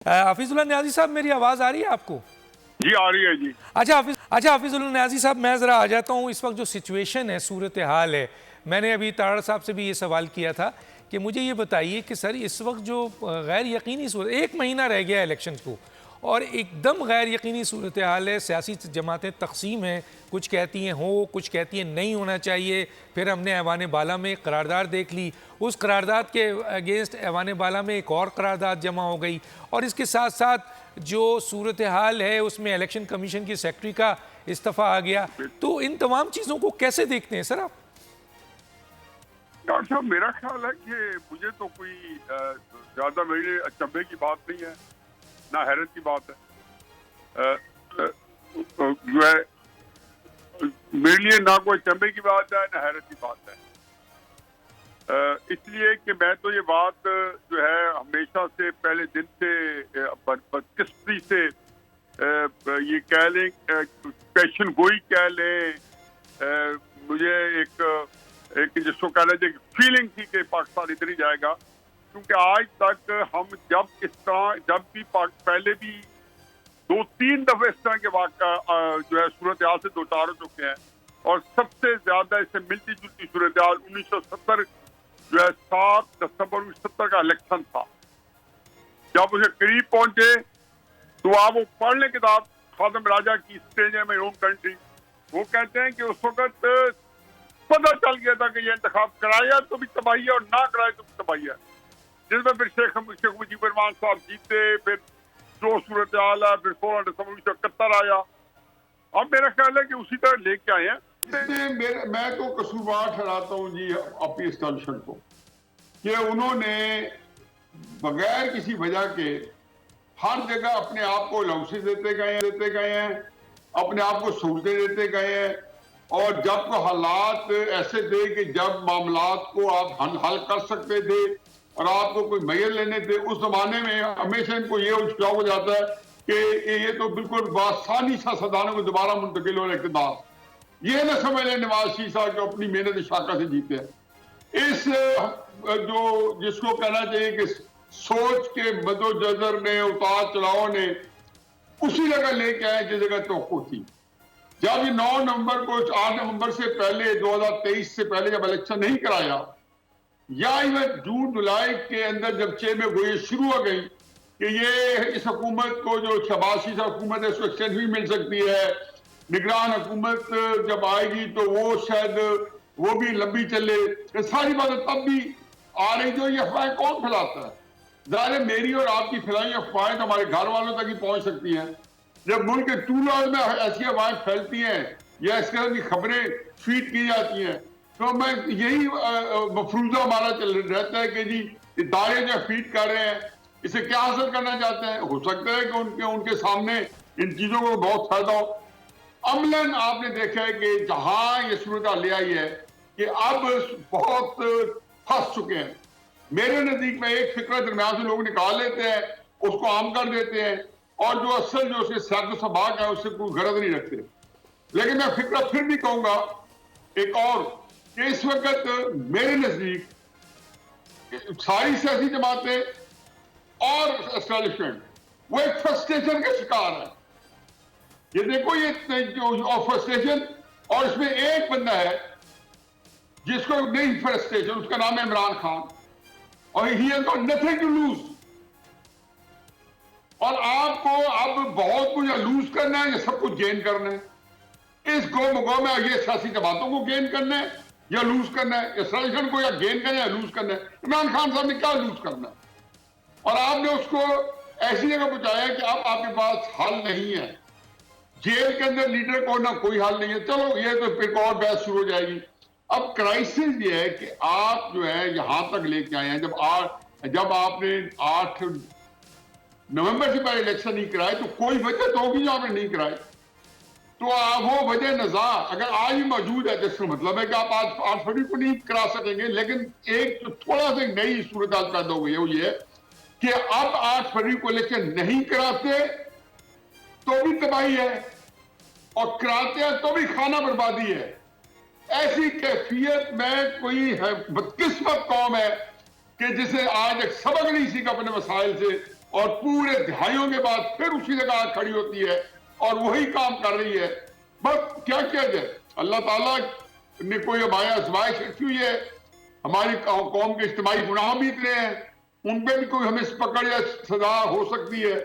حفیظ اللہ نیازی صاحب میری آواز آ رہی ہے آپ کو؟ جی آ رہی ہے جی. اچھا حفیظ اللہ نیازی صاحب میں ذرا آ جاتا ہوں. اس وقت جو سچویشن ہے، صورتحال ہے، میں نے ابھی تارڑ صاحب سے بھی یہ سوال کیا تھا کہ مجھے یہ بتائیے کہ سر اس وقت جو غیر یقینی صورت، 1 مہینہ رہ گیا ہے الیکشنز کو اور ایک دم غیر یقینی صورتحال ہے، سیاسی جماعتیں تقسیم ہیں، کچھ کہتی ہیں ہو، کچھ کہتی ہیں نہیں ہونا چاہیے. پھر ہم نے ایوان بالا میں ایک قرارداد دیکھ لی، اس قرارداد کے اگینسٹ ایوان بالا میں ایک اور قرارداد جمع ہو گئی، اور اس کے ساتھ ساتھ جو صورتحال ہے اس میں الیکشن کمیشن کی سیکرٹری کا استعفیٰ آ گیا. تو ان تمام چیزوں کو کیسے دیکھتے ہیں سر آپ؟ ڈاکٹر صاحب میرا خیال ہے کہ مجھے تو کوئی زیادہ میرے اچنبے کی بات نہیں ہے، نہ حیرت کی بات ہے. جو ہے میرے لیے نہ کوئی اچنبے کی بات ہے نہ حیرت کی بات ہے. اس لیے کہ میں تو یہ بات جو ہے ہمیشہ سے پہلے دن سے بدقسمتی سے یہ کہہ لیں، پیشن گوئی کہہ لیں، مجھے ایک جس کو کہہ لیتے فیلنگ تھی کہ پاکستان ادھر ہی جائے گا، کیونکہ آج تک ہم جب بھی پہلے بھی 2-3 دفعہ اس طرح کے واقعہ جو ہے صورتحال سے دوچار ہو چکے ہیں، اور سب سے زیادہ اس سے ملتی جلتی صورتحال 1970 جو ہے 7 دسمبر 1970 کا الیکشن تھا. جب اسے قریب پہنچے تو آپ وہ پڑھ لیں کتاب خادم راجہ کی اسٹیج ہے مائی ہوم کنٹری، وہ کہتے ہیں کہ اس وقت پتہ چل گیا تھا کہ یہ انتخاب کرایا تو بھی تباہی ہے اور نہ کرائے تو بھی تباہی ہے، جس میں پھر شیخ مجیب الرحمان صاحب جیتے، پھر جو صورتحال ہے، پھر 16 دسمبر 1971 آیا. اب میرا خیال ہے کہ اسی طرح لے کے آئے ہیں. میں تو قصوروار ٹھہراتا ہوں جی اپنی اسٹیبلشمنٹ کو، کہ انہوں نے بغیر کسی وجہ کے ہر جگہ اپنے آپ کو الاؤنسز دیتے گئے ہیں، اپنے آپ کو سہولتیں دیتے گئے ہیں، اور جب کو حالات ایسے تھے کہ جب معاملات کو آپ حل کر سکتے تھے اور آپ کو کوئی میل لینے تھے، اس زمانے میں ہمیشہ ان کو یہ شوق ہو جاتا ہے کہ یہ تو بالکل بآسانی سیاستدانوں کو دوبارہ منتقل ہو اقتدار. یہ نہ سمجھ لیں نواز شریف صاحب جو اپنی محنت شاکہ سے جیتے ہیں. اس جو جس کو کہنا چاہیے کہ سوچ کے مد و جزر نے، اتار چڑھاؤ نے اسی جگہ لے کے آئے جس جگہ توقع تھی. جب یہ 9 نومبر کو 8 نومبر سے پہلے 2023 سے پہلے جب الیکشن نہیں کرایا، یا جون جولائی کے اندر جب چھ میں گوئی شروع ہو گئی کہ یہ اس حکومت کو جو شہباز شریف حکومت ہے اس کو ایکسٹینشن بھی مل سکتی ہے، نگران حکومت جب آئے گی تو وہ شاید وہ بھی لمبی چلے، یہ ساری باتیں تب بھی آ رہی. جو یہ افواہیں کون پھیلاتا ہے؟ ظاہر میری اور آپ کی پھیلائی افواہیں تو ہمارے گھر والوں تک ہی پہنچ سکتی ہیں. جب ملک کے طول میں ایسی افواہیں پھیلتی ہیں یا اس طرح کی خبریں فیڈ کی جاتی ہیں، تو میں یہی مفروضہ ہمارا رہتا ہے کہ جی ادارے جو فیڈ کر رہے ہیں اسے کیا حاصل کرنا چاہتے ہیں. ہو سکتا ہے کہ ان کے سامنے ان چیزوں کو بہت فائدہ ہو. عملاً آپ نے دیکھا ہے کہ جہاں یہ صورتحال لے آئی ہے کہ اب بہت پھنس چکے ہیں. میرے نزدیک میں ایک فکرہ درمیان سے لوگ نکال لیتے ہیں، اس کو عام کر دیتے ہیں، اور جو اصل جو اس کے سیاق و سباق ہے اس سے کوئی غرض نہیں رکھتے. لیکن میں فکرہ پھر بھی کہوں گا ایک اور، کہ اس وقت میرے نزدیک ساری سیاسی جماعتیں اور اسٹیبلشمنٹ وہ ایک فرسٹریشن کا شکار ہے. یہ دیکھو یہ جو فرسٹریشن، اور اس میں ایک بندہ ہے جس کو نہیں فرسٹریشن، اس کا نام ہے عمران خان، اور he has got nothing to lose. اور آپ کو اب بہت کچھ لوز کرنا ہے یا سب کچھ گین کرنا ہے. اس گو میں یہ سیاسی جماعتوں کو گین کرنا ہے یا لوز کرنا ہے، اسٹیبلشمنٹ کو یا گین کرنا ہے یا لوز کرنا ہے. عمران خان صاحب نے کیا لوز کرنا ہے؟ اور آپ نے اس کو ایسی جگہ پہنچایا کہ اب آپ کے پاس حل نہیں ہے. جیل کے اندر لیڈر کو نہ کوئی حل نہیں ہے. چلو یہ تو پھر اور بحث شروع ہو جائے گی. اب کرائسس یہ ہے کہ آپ جو ہے یہاں تک لے کے آئے ہیں. جب آپ نے 8 نومبر سے پہلے الیکشن نہیں کرائے تو کوئی وجہ تو ہوگی جو آپ نے نہیں کرائے. تو وہ وجہ نزاع اگر آج بھی موجود ہے تو اس کا مطلب ہے کہ آپ آج 8 فروری کو نہیں کرا سکیں گے. لیکن ایک جو تھوڑا سا نئی صورتحال پیدا ہو گئی ہے وہ یہ ہے کہ اب 8 فروری کو الیکشن نہیں کراتے تو بھی تباہی ہے، اور کراتے ہیں تو بھی خانہ بربادی ہے. ایسی کیفیت میں کوئی بدقسمت قوم ہے کہ جسے آج ایک سبق نہیں سیکھا اپنے مسائل سے، اور پورے دہائیوں کے بعد پھر اسی جگہ کھڑی ہوتی ہے اور وہی کام کر رہی ہے. بس کیا کیا جائے, اللہ تعالیٰ نے کوئی ہمارے آزمائش رکھی ہوئی ہے, ہماری قوم کے اجتماعی گناہ بھی اتنے ہیں, ان پہ بھی کوئی ہمیں پکڑ یا سزا ہو سکتی ہے.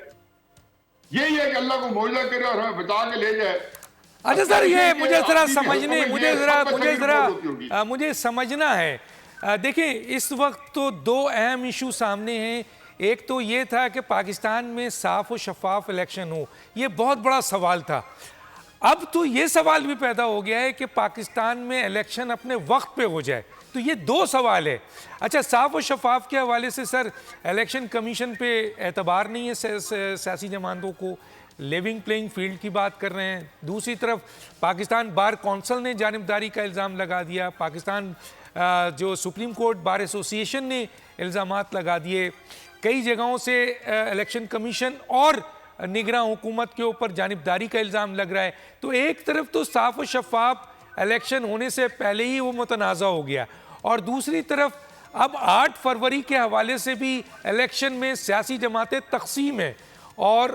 یہی ہے کہ اللہ کو معجزہ کرے اور ہمیں بچا کے لے جائے. اچھا سر, یہ مجھے ذرا سمجھنے مجھے سمجھنا ہے. دیکھیں اس وقت تو دو اہم ایشو سامنے ہیں. ایک تو یہ تھا کہ پاکستان میں صاف و شفاف الیکشن ہو, یہ بہت بڑا سوال تھا. اب تو یہ سوال بھی پیدا ہو گیا ہے کہ پاکستان میں الیکشن اپنے وقت پہ ہو جائے. تو یہ دو سوال ہے. اچھا, صاف و شفاف کے حوالے سے سر الیکشن کمیشن پہ اعتبار نہیں ہے سیاسی جماعتوں کو, لیونگ پلینگ فیلڈ کی بات کر رہے ہیں. دوسری طرف پاکستان بار کونسل نے جانبداری کا الزام لگا دیا, پاکستان جو سپریم کورٹ بار ایسوسی ایشن نے الزامات لگا دیے, کئی جگہوں سے الیکشن کمیشن اور نگراں حکومت کے اوپر جانبداری کا الزام لگ رہا ہے. تو ایک طرف تو صاف و شفاف الیکشن ہونے سے پہلے ہی وہ متنازع ہو گیا, اور دوسری طرف اب 8 فروری کے حوالے سے بھی الیکشن میں سیاسی جماعتیں تقسیم ہیں. اور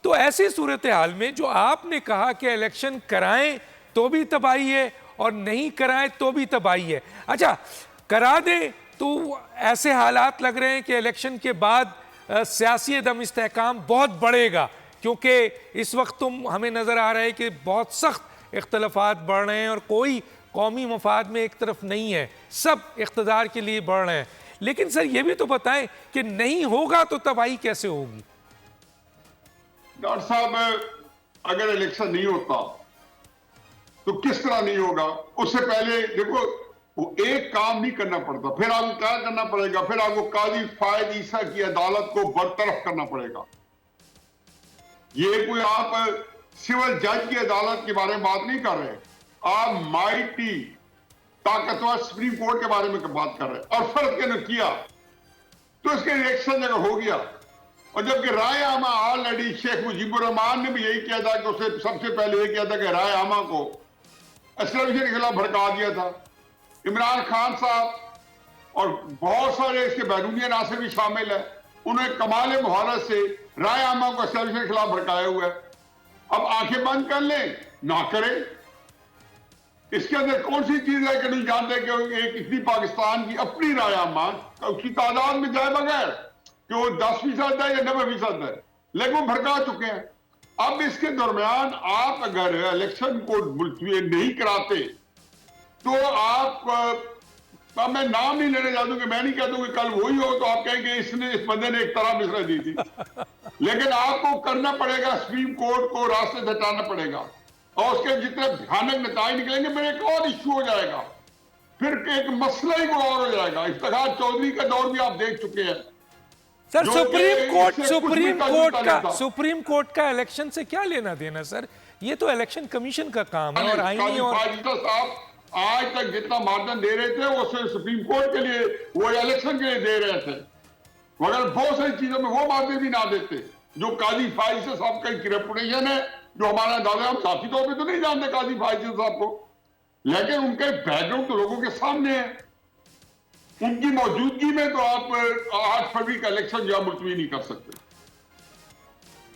تو ایسی صورتحال میں جو آپ نے کہا کہ الیکشن کرائیں تو بھی تباہی ہے اور نہیں کرائیں تو بھی تباہی ہے. اچھا, کرا دیں تو ایسے حالات لگ رہے ہیں کہ الیکشن کے بعد سیاسی عدم استحکام بہت بڑھے گا, کیونکہ اس وقت ہمیں نظر آ رہا ہے کہ بہت سخت اختلافات بڑھ رہے ہیں اور کوئی قومی مفاد میں ایک طرف نہیں ہے, سب اقتدار کے لیے بڑھ رہے ہیں. لیکن سر یہ بھی تو بتائیں کہ نہیں ہوگا تو تباہی کیسے ہوگی؟ ڈاکٹر صاحب, اگر الیکشن نہیں ہوتا تو کس طرح نہیں ہوگا؟ اس سے پہلے دیکھو, وہ ایک کام نہیں کرنا پڑتا, پھر آپ کو کیا کرنا پڑے گا؟ پھر آپ کو قاضی فائد عیسیٰ کی عدالت کو برطرف کرنا پڑے گا. یہ کوئی آپ سول جج کی عدالت کے بارے میں بات نہیں کر رہے, آپ مائٹی طاقتور سپریم کورٹ کے بارے میں بات کر رہے ہیں. اور فرض کے نے کیا تو اس کے ریئیکشن اگر ہو گیا, اور جبکہ رائے عامہ آلریڈی شیخ مجیب الرحمان نے بھی یہی کیا تھا کہ اسے سب سے پہلے یہ کیا تھا کہ رائے عامہ کو اسلام کے خلاف بھڑکا دیا تھا. عمران خان صاحب اور بہت سارے اس کے بیرونی عناصر بھی شامل ہیں, انہوں نے کمال مہارت سے رائے عامہ کو اسلام کے خلاف بھڑکایا ہوا ہے. اب آنکھیں بند کر لیں, نہ کریں. اس کے اندر کون سی چیز ہے کہ نہیں جانتے کہ ایک اتنی پاکستان کی اپنی رائے عامہ اس کی تعداد میں جائے بغیر کہ وہ 10% ہے یا 90% ہے, لیکن وہ بھڑکا چکے ہیں. اب اس کے درمیان آپ اگر الیکشن کو ملتوی نہیں کراتے تو آپ, میں نام نہیں لینے جاتا ہوں کہ میں نہیں کہتا ہوں کہ کل وہی ہو تو آپ کہیں گے اس بندے نے ایک طرح مصرع دی تھی. لیکن آپ کو کرنا پڑے گا, سپریم کورٹ کو راستے سے ہٹانا پڑے گا, اور اس کے جتنے بھیانک نتائج نکلیں گے, پھر ایک اور ایشو ہو جائے گا, پھر ایک مسئلہ ہی کو اور ہو جائے گا. افتخار چودھری کا دور بھی آپ دیکھ چکے ہیں. سر سپریم کورٹ کا الیکشن سے کیا لینا دینا سر؟ یہ تو الیکشن کمیشن کا کام ہے. اور آئینی اور صاحب آج تک جتنا مارجن دے رہے تھے وہ سپریم کورٹ کے لیے, وہ الیکشن کے لیے دے رہے تھے, مگر بہت ساری چیزوں میں وہ مارجن بھی نہ دیتے. جو قاضی فائز صاحب کا ایک ریپوٹیشن ہے, جو ہمارا دادا, ہم ذاتی طور پہ تو نہیں جانتے قاضی فائز صاحب کو, لیکن ان کے بیک گراؤنڈ تو لوگوں کے سامنے ہے. ان کی موجودگی میں تو آپ 8 فروری کا الیکشن جو ملتوی نہیں کر سکتے.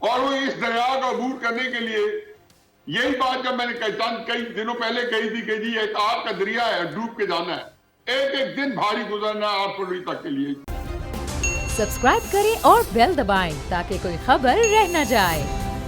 اور وہ اس دریا کا عبور کرنے کے لیے, یہی بات جب میں نے کئی دنوں پہلے کہی تھی کہ جی ایک آپ کا دریا ہے, ڈوب کے جانا ہے, ایک ایک دن بھاری گزرنا ہے 8 فروری تک کے لیے. سبسکرائب کریں اور بیل دبائیں تاکہ کوئی خبر رہ نہ جائے.